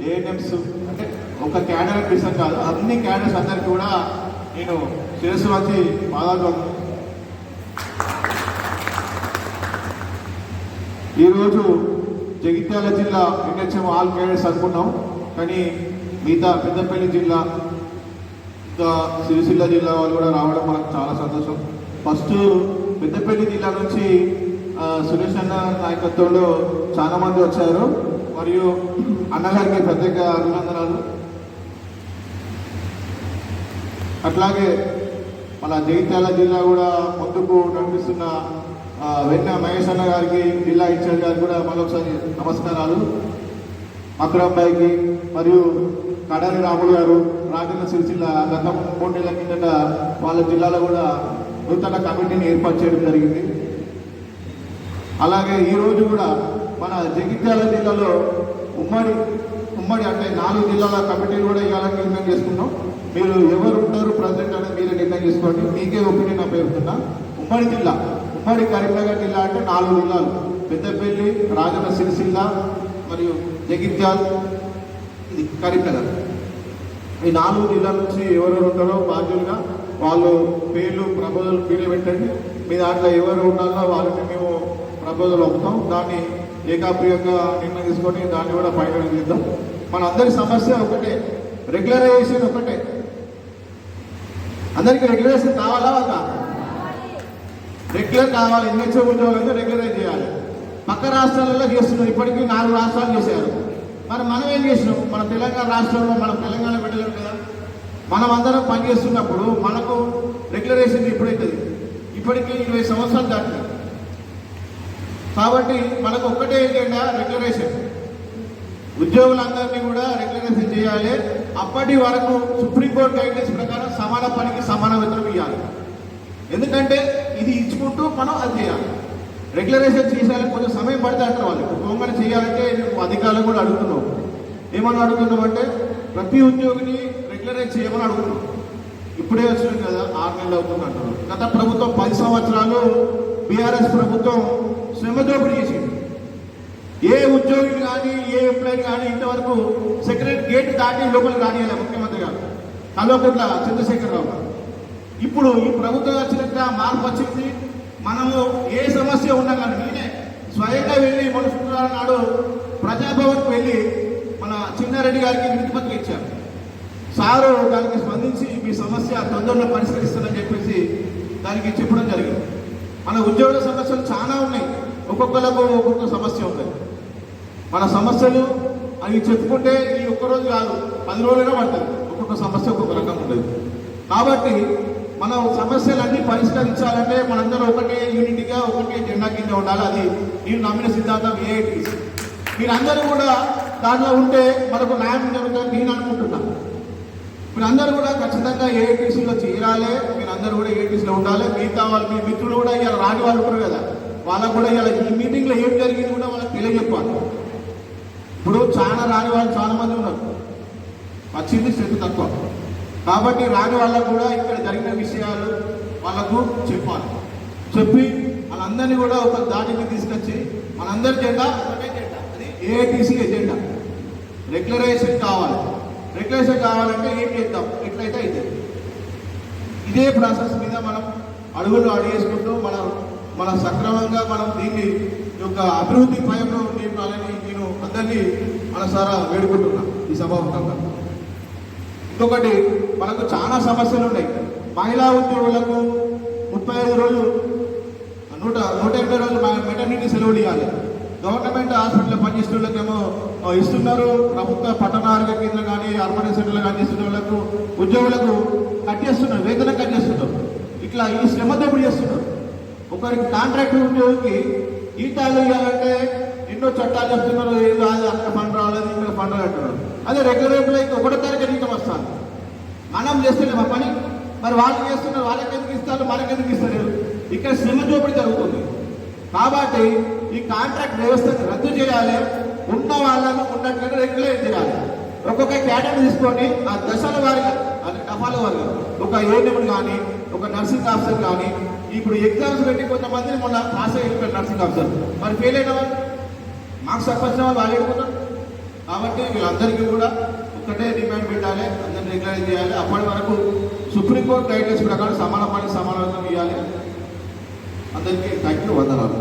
ANMs అంటే ఒక cadre design కాదు, అన్ని క్యాడర్స్ అందరికీ కూడా నేను శిరస్సు వచ్చి పాదాలు. ఈరోజు జగిత్యాల జిల్లా ఎన్హెచ్ఎం ఆల్ క్యాడర్స్ అనుకున్నాం, కానీ మిగతా పెద్దపల్లి జిల్లా ఇంకా సిరిసిల్ల జిల్లా వాళ్ళు కూడా రావడం మనకు చాలా సంతోషం. ఫస్ట్ పెద్దపల్లి జిల్లా నుంచి సురేష్ అన్న నాయకత్వంలో చాలా మంది వచ్చారు, మరియు అన్నగారికి ప్రత్యేక అభినందనలు. అట్లాగే మన జగిత్యాల జిల్లా కూడా ముందుకు నడిపిస్తున్న వెన్న మహేష్ అన్న గారికి, జిల్లా ఇన్ఛార్జ్ గారికి కూడా మరొకసారి నమస్కారాలు. అక్రమ్బాయికి మరియు కడారి రాములు గారు రాజన్న సిరిసిల్ల గత 3 నెలల కిందట వాళ్ళ జిల్లాలో కూడా నూతన కమిటీని ఏర్పాటు చేయడం జరిగింది. అలాగే ఈరోజు కూడా మన జగిత్యాల జిల్లాలో ఉమ్మడి అంటే 4 జిల్లాల కమిటీలు కూడా ఇవ్వాలని నిర్ణయం చేసుకున్నాం. మీరు ఎవరు ఉంటారు ప్రెసిడెంట్ అనేది మీరే నిర్ణయం చేసుకోండి, మీకే ఒపీనియన్ అప్పచెప్తున్నా. ఉమ్మడి కరీంనగర్ జిల్లా అంటే 4 జిల్లాలు, పెద్దపల్లి, రాజన్న సిరిసిల్ల మరియు జగిత్యాల, ఇది కరీంనగర్. ఈ 4 జిల్లాల నుంచి ఎవరెవరు ఉంటారో బాధ్యులుగా వాళ్ళు పేర్లు ప్రపోజల్ మీరే పెట్టండి. మీ దాంట్లో ఎవరు ఉండాలో వాళ్ళని మేము ప్రపోజల్ పంపుతాం. దాన్ని ఏకాప్రియంగా నిర్ణయం తీసుకొని దాన్ని కూడా ఫైనల్ చేద్దాం. మన అందరి సమస్య ఒకటే, రెగ్యులరైజేషన్ ఒకటే. అందరికీ రెగ్యులరేషన్ కావాలా వద్దా? రెగ్యులర్ కావాలి. ఎన్హెచ్ఓ ఉద్యోగులంతా రెగ్యులరైజ్ చేయాలి. పక్క రాష్ట్రాలలో చేస్తున్నారు, ఇప్పటికీ 4 రాష్ట్రాలు చేశారు. మరి మనం ఏం చేసినాం? మన తెలంగాణ రాష్ట్రంలో మనం తెలంగాణ పెట్టలేము కదా. మనం అందరం పనిచేస్తున్నప్పుడు మనకు రెగ్యులరేషన్ ఎప్పుడైతుంది? ఇప్పటికీ 20 సంవత్సరాలు దాటింది. కాబట్టి మనకు ఒక్కటే ఏంటంటే రెగ్యులరేషన్. ఉద్యోగులందరినీ కూడా రెగ్యులరేషన్ చేయాలి. అప్పటి వరకు సుప్రీంకోర్టు గైడ్లైన్స్ ప్రకారం సమాన పనికి సమాన వేతనం ఇవ్వాలి. ఎందుకంటే ఇది ఇచ్చుకుంటూ మనం అది చేయాలి. రెగ్యులరేషన్ చేసేయాలని కొంచెం సమయం పడితే అంటారు వాళ్ళు. తొందరగా చేయాలంటే నువ్వు అధికారులు కూడా అడుగుతున్నావు. ఏమని అడుగుతున్నావు అంటే ప్రతి ఉద్యోగిని రెగ్యులరైజ్ చేయమని అడుగుతున్నావు. ఇప్పుడే వచ్చింది కదా, 6 నెలలు అవుతుంది అంటారు. గత ప్రభుత్వం 10 సంవత్సరాలు బీఆర్ఎస్ ప్రభుత్వం శ్రమ దోపిడీ చేసింది. ఏ ఉద్యోగి కానీ ఏ ఎంప్లాయీ కానీ ఇంతవరకు సెక్రటరీ గేట్ దాటి లోపలికి రానియాలి ముఖ్యమంత్రి గారు కల్వకుంట్ల చంద్రశేఖరరావు గారు. ఇప్పుడు ఈ ప్రభుత్వం వచ్చినాక మార్పు వచ్చింది. మనము ఏ సమస్య ఉన్నా కానీ నేనే స్వయంగా వెళ్ళి మన శుక్రవారం నాడు ప్రజాభవన్కి వెళ్ళి మన చిన్నారెడ్డి గారికి వినతిపత్రం ఇచ్చారు. సారు దానికి స్పందించి మీ సమస్య తొందరలో పరిష్కరిస్తానని చెప్పేసి దానికి చెప్పడం జరిగింది. మన ఉద్యోగుల సమస్యలు చాలా ఉన్నాయి, ఒక్కొక్కరికి ఒక్కొక్క సమస్య ఉంది. మన సమస్యలు అవి చెప్పుకుంటే ఈ ఒక్కరోజు కాదు 10 రోజులైనా పడుతుంది. ఒక్కొక్క సమస్య ఒక్కొక్క రకంగా ఉంటుంది. కాబట్టి మనం సమస్యలన్నీ పరిష్కరించాలంటే మనందరూ ఒకటే యూనిటీగా ఒకటే జెండా కింద ఉండాలి. అది నేను నమ్మిన సిద్ధాంతం ఏఐటీసీ. మీరందరూ కూడా దాంట్లో ఉంటే మనకు న్యాయం జరుగుతుందని నేను అనుకుంటున్నాను. మీరందరూ కూడా ఖచ్చితంగా ఏఐటీసీలో చేరాలి. మీరందరూ కూడా ఏఐటీసీలో ఉండాలి. మిగతా వాళ్ళు మీ మిత్రులు కూడా ఇలా రాని వాళ్ళు ఉంటారు కదా, వాళ్ళకు కూడా ఇలా ఈ మీటింగ్లో ఏం జరిగింది కూడా వాళ్ళకి తెలియజెప్పాలి. ఇప్పుడు చాలా రాని వాళ్ళు చాలా మంది ఉన్నారు, వచ్చింది స్ట్రెంత్ తక్కువ. కాబట్టి రాని వాళ్ళకు కూడా ఇక్కడ జరిగిన విషయాలు వాళ్ళకు చెప్పాలి. చెప్పి వాళ్ళందరినీ కూడా ఒక దాటికి తీసుకొచ్చి మనందరి జెండా ఒకటే జెండా, అది ఏఐటీసీ ఎజెండా. రెగ్యులరైజేషన్ కావాలి. రెగ్యులరేషన్ కావాలంటే ఏం చేద్దాం, ఎట్లయితే అయితే ఇదే ప్రాసెస్ మీద మనం అడుగులు అడిగేసుకుంటూ మన సక్రమంగా మనం దీన్ని యొక్క అభివృద్ధి పయంలో నింపాలని నేను అందరినీ మనసారా వేడుకుంటున్నాను ఈ సభాముఖంగా. ఇంకొకటి, మనకు చాలా సమస్యలు ఉన్నాయి. మహిళా ఉద్యోగులకు 35 రోజులు 180 రోజులు మెటర్నిటీ సెలవులు ఇవ్వాలి. గవర్నమెంట్ హాస్పిటల్లో పనిచేసే వాళ్ళకేమో ఇస్తున్నారు. ప్రభుత్వ పట్టణ ఆరోగ్య కేంద్రం కానీ అర్బన్ సెంటర్లో కానీ చేస్తున్న వాళ్ళకు ఉద్యోగులకు కట్టేస్తున్నారు, వేతనం కట్టేస్తున్నారు. ఇట్లా ఈ శ్రమ దోపిడీ చేస్తున్నారు. ఒకరికి కాంట్రాక్ట్ ఉద్యోగికి ఈతాలు ఇవ్వాలంటే ఎన్నో చట్టాలు చెప్తున్నారు. ఏదో అక్కడ ఫండ్ రాలేదు, ఇక్కడ ఫండ్ అంటున్నారు. అదే రెగ్యులర్ ఎంప్లాయీకి 1వ తారీఖు జీతం వస్తాను. మనం చేస్తలేము ఆ పని, మరి వాళ్ళు చేస్తున్నారు. వాళ్ళకి ఎందుకు ఇస్తారు, మనకి ఎందుకు ఇస్తారు? ఇక్కడ శ్రమ దోపిడీ జరుగుతుంది. కాబట్టి ఈ కాంట్రాక్ట్ వ్యవస్థను రద్దు చేయాలి. ఉన్న వాళ్ళను ఉన్నట్టుగా రెగ్యులర్ చేయాలి. ఒక్కొక్క క్యాడర్ తీసుకొని ఆ దశల వారిగా, అది దఫాల వారిగా, ఒక ఏఎన్ఎం కానీ ఒక నర్సింగ్ ఆఫీసర్ కానీ, ఇప్పుడు ఎగ్జామ్స్ పెట్టి కొంతమందిని మొన్న పాస్ అయిపోయారు నర్సింగ్ ఆఫీసర్, మరి ఫెయిల్ అయిన వాళ్ళు మార్క్స్ తక్కువ వచ్చిన వాళ్ళు వెళ్ళిపోతారు. కాబట్టి వీళ్ళందరికీ కూడా ఒక్కటే డిమాండ్ పెట్టాలి, అందరిని రెగ్యులరైజ్ చేయాలి. అప్పటి వరకు సుప్రీంకోర్టు గైడ్లైన్స్ ప్రకారం సమాన పని సమాన వేతనం ఇవ్వాలి. అందరికీ థ్యాంక్ యూ, వందనాలు.